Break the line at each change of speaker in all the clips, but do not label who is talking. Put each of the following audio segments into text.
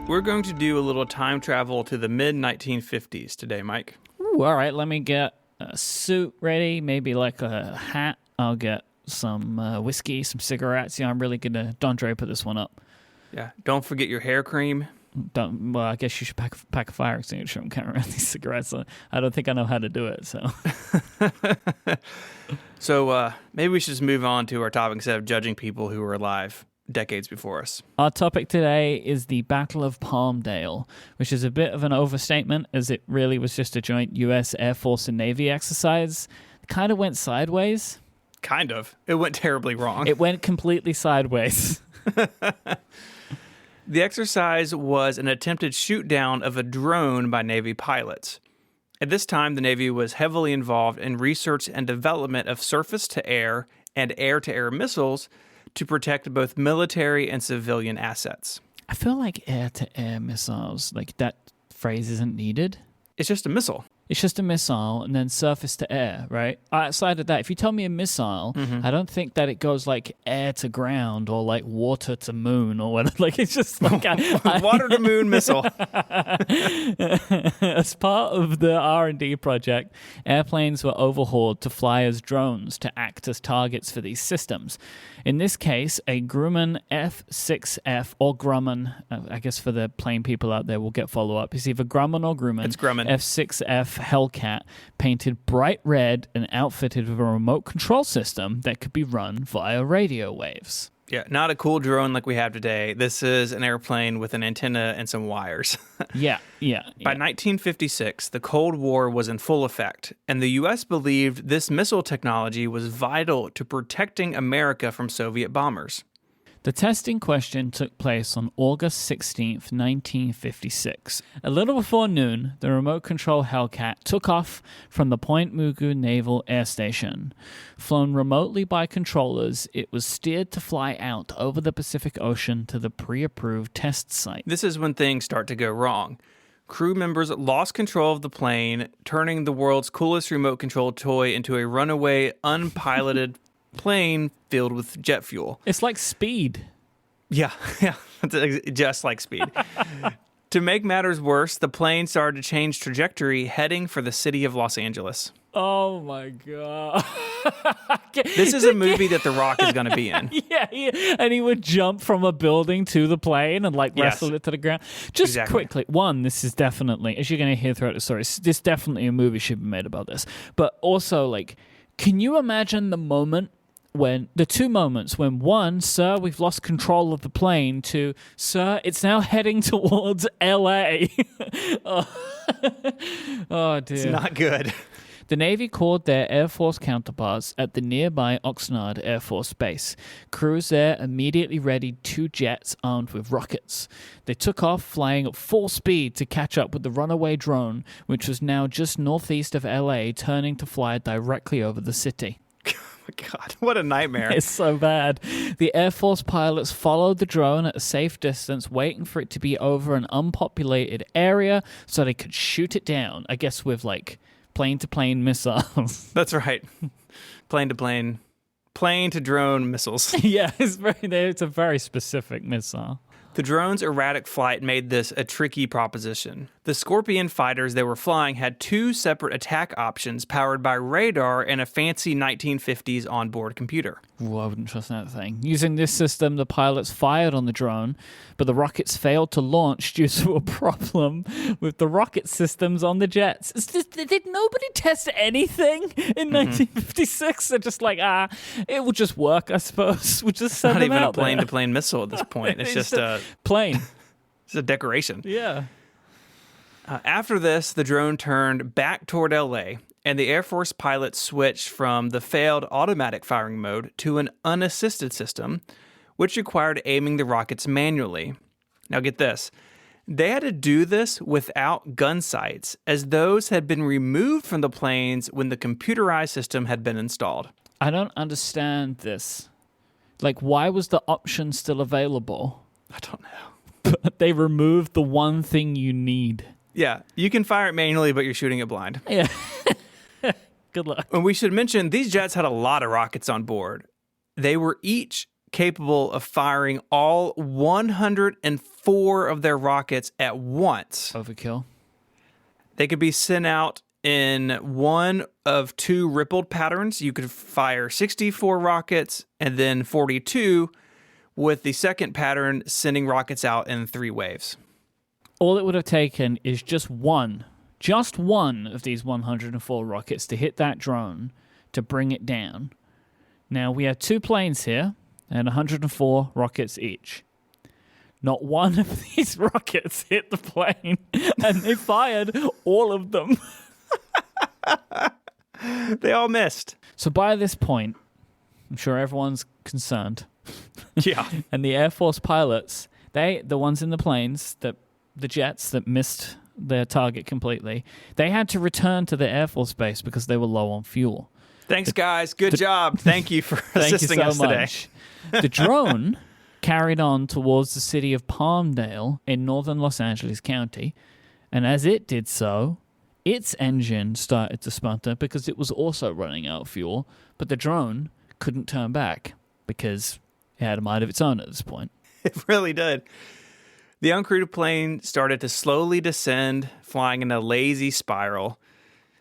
We're going to do a little time travel to the mid-1950s today, Mike.
Ooh, all right, let me get a suit ready, maybe like a hat. I'll get some whiskey, some cigarettes. Yeah, I'm really going to Don Draper this one up.
Yeah, don't forget your hair cream.
Well, I guess you should pack a fire extinguisher and carry around these cigarettes. I don't think I know how to do it, so.
So maybe we should just move on to our topic instead of judging people who were alive decades before us.
Our topic today is the Battle of Palmdale, which is a bit of an overstatement, as it really was just a joint U.S. Air Force and Navy exercise. It kind of went sideways.
Kind of. It went terribly wrong.
It went completely sideways.
The exercise was an attempted shoot-down of a drone by Navy pilots. At this time, the Navy was heavily involved in research and development of surface-to-air and air-to-air missiles to protect both military and civilian assets.
I feel like air-to-air missiles, like that phrase isn't needed.
It's just a missile.
It's just a missile and then surface to air, right? Outside of that, if you tell me a missile, I don't think that it goes like air to ground or like water to moon or whatever. Like it's just like
water to moon missile.
As part of the R&D project, airplanes were overhauled to fly as drones to act as targets for these systems. In this case, a Grumman F6F or Grumman, I guess for the plain people out there, we'll get follow-up. It's either Grumman or Grumman.
It's Grumman.
F6F Hellcat, painted bright red and outfitted with a remote control system that could be run via radio waves.
Yeah, not a cool drone like we have today. This is an airplane with an antenna and some wires.
Yeah.
By 1956, the Cold War was in full effect, and the U.S. believed this missile technology was vital to protecting America from Soviet bombers.
The test in question took place on August 16th, 1956. A little before noon, the remote control Hellcat took off from the Point Mugu Naval Air Station. Flown remotely by controllers, it was steered to fly out over the Pacific Ocean to the pre-approved test site.
This is when things start to go wrong. Crew members lost control of the plane, turning the world's coolest remote control toy into a runaway, unpiloted plane filled with jet fuel.
It's like Speed.
Yeah, just like Speed. To make matters worse, the plane started to change trajectory, heading for the city of Los Angeles.
Oh my God.
This is a movie that The Rock is going to be in.
Yeah, and he would jump from a building to the plane and like wrestle it to the ground. Just quickly, one, this is definitely, as you're going to hear throughout the story, this definitely a movie should be made about this. But also, like, can you imagine the two moments when, one, sir, we've lost control of the plane, two, sir, it's now heading towards L.A. Oh, dear.
It's not good.
The Navy called their Air Force counterparts at the nearby Oxnard Air Force Base. Crews there immediately readied two jets armed with rockets. They took off, flying at full speed to catch up with the runaway drone, which was now just northeast of L.A., turning to fly directly over the city.
God, what a nightmare.
It's so bad. The Air Force pilots followed the drone at a safe distance, waiting for it to be over an unpopulated area so they could shoot it down, I guess with, like, plane-to-plane missiles.
That's right. Plane-to-plane, plane-to-drone missiles.
Yeah, it's a very specific missile.
The drone's erratic flight made this a tricky proposition. The Scorpion fighters they were flying had two separate attack options powered by radar and a fancy 1950s onboard computer.
Ooh, I wouldn't trust that thing. Using this system, the pilots fired on the drone, but the rockets failed to launch due to a problem with the rocket systems on the jets. Did nobody test anything in 1956? They're just like, it will just work, I suppose. We'll just send them out there.
Not even a plane-to-plane missile at this point. It's just a
plane.
It's a decoration.
Yeah.
After this, the drone turned back toward L.A., and the Air Force pilots switched from the failed automatic firing mode to an unassisted system, which required aiming the rockets manually. Now get this. They had to do this without gun sights, as those had been removed from the planes when the computerized system had been installed.
I don't understand this. Like, why was the option still available?
I don't know.
But they removed the one thing you need.
Yeah, you can fire it manually, but you're shooting it blind.
Yeah. Good luck.
And we should mention, these jets had a lot of rockets on board. They were each capable of firing all 104 of their rockets at once.
Overkill.
They could be sent out in one of two rippled patterns. You could fire 64 rockets and then 42, with the second pattern sending rockets out in 3 waves.
All it would have taken is just one of these 104 rockets to hit that drone to bring it down. Now, we have 2 planes here and 104 rockets each. Not one of these rockets hit the plane, and they fired all of them.
They all missed.
So by this point, I'm sure everyone's concerned.
Yeah.
And the Air Force pilots, the ones in the planes, the jets that missed their target completely, they had to return to the Air Force Base because they were low on fuel.
Thanks, guys. Good job. Thank you for assisting us today.
The drone carried on towards the city of Palmdale in northern Los Angeles County, and as it did so, its engine started to sputter because it was also running out of fuel, but the drone couldn't turn back because it had a mind of its own at this point.
It really did. The uncrewed plane started to slowly descend, flying in a lazy spiral,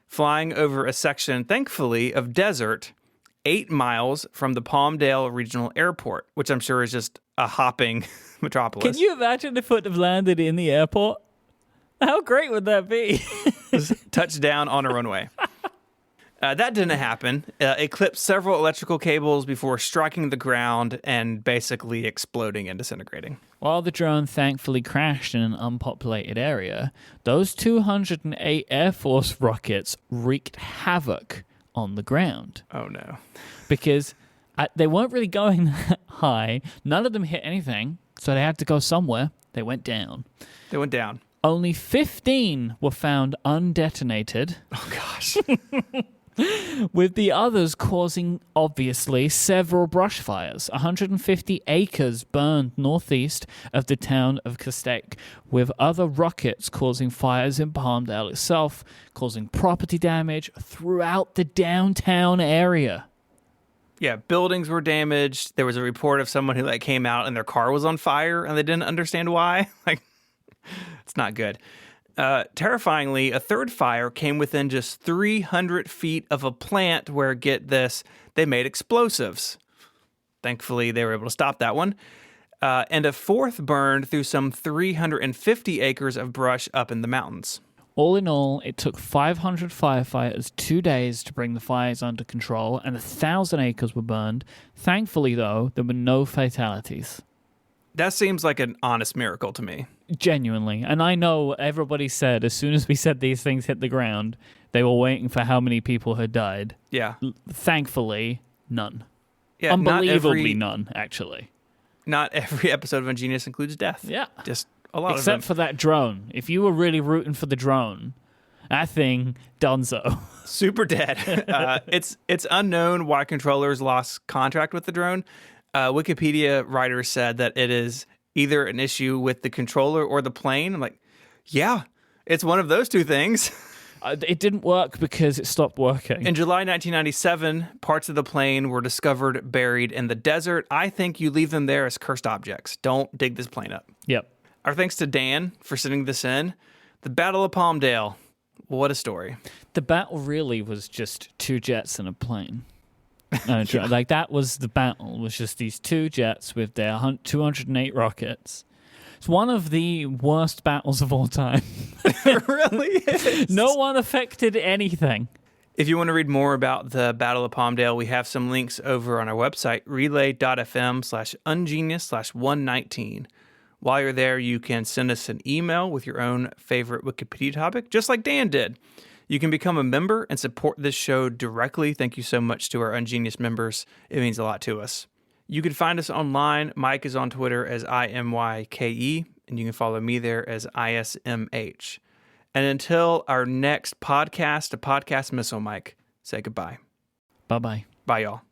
flying over a section, thankfully, of desert 8 miles from the Palmdale Regional Airport, which I'm sure is just a hopping metropolis.
Can you imagine if it had landed in the airport? How great would that be?
Touchdown on a runway. That didn't happen. It clipped several electrical cables before striking the ground and basically exploding and disintegrating.
While the drone thankfully crashed in an unpopulated area, those 208 Air Force rockets wreaked havoc on the ground.
Oh, no.
Because they weren't really going that high. None of them hit anything, so they had to go somewhere. They went down.
They went down.
Only 15 were found undetonated.
Oh, gosh.
With the others causing, obviously, several brush fires. 150 acres burned northeast of the town of Castaic, with other rockets causing fires in Palmdale itself, causing property damage throughout the downtown area.
Yeah, buildings were damaged. There was a report of someone who came out and their car was on fire and they didn't understand why. It's not good. Terrifyingly, a third fire came within just 300 feet of a plant where, get this, they made explosives. Thankfully, they were able to stop that one. And a fourth burned through some 350 acres of brush up in the mountains.
All in all, it took 500 firefighters 2 days to bring the fires under control, and 1,000 acres were burned. Thankfully, though, there were no fatalities.
That seems like an honest miracle to me.
Genuinely. And I know everybody said, as soon as we said these things hit the ground, they were waiting for how many people had died.
Yeah.
Thankfully, none.
Yeah,
unbelievably none, actually.
Not every episode of Ingenious includes death.
Yeah.
Just a lot of
them.
them.
Except for that drone. If you were really rooting for the drone, that thing, donezo.
Super dead. It's unknown why controllers lost contract with the drone. Wikipedia writers said that it is either an issue with the controller or the plane. I'm like, yeah, it's one of those two things.
It didn't work because it stopped working.
In July 1997, parts of the plane were discovered buried in the desert. I think you leave them there as cursed objects. Don't dig this plane up.
Yep.
Our thanks to Dan for sending this in. The Battle of Palmdale. What a story.
The battle really was just 2 jets and a plane. That was the battle, was just these 2 jets with their 208 rockets. It's one of the worst battles of all time.
It really is.
No one affected anything.
If you want to read more about the Battle of Palmdale, we have some links over on our website, relay.fm/ungenius/119. While you're there, you can send us an email with your own favorite Wikipedia topic, just like Dan did. You can become a member and support this show directly. Thank you so much to our Ungenius members. It means a lot to us. You can find us online. Mike is on Twitter as IMYKE, and you can follow me there as ISMH. And until our next podcast, A Podcast Missile, Mike, say goodbye.
Bye-bye.
Bye, y'all.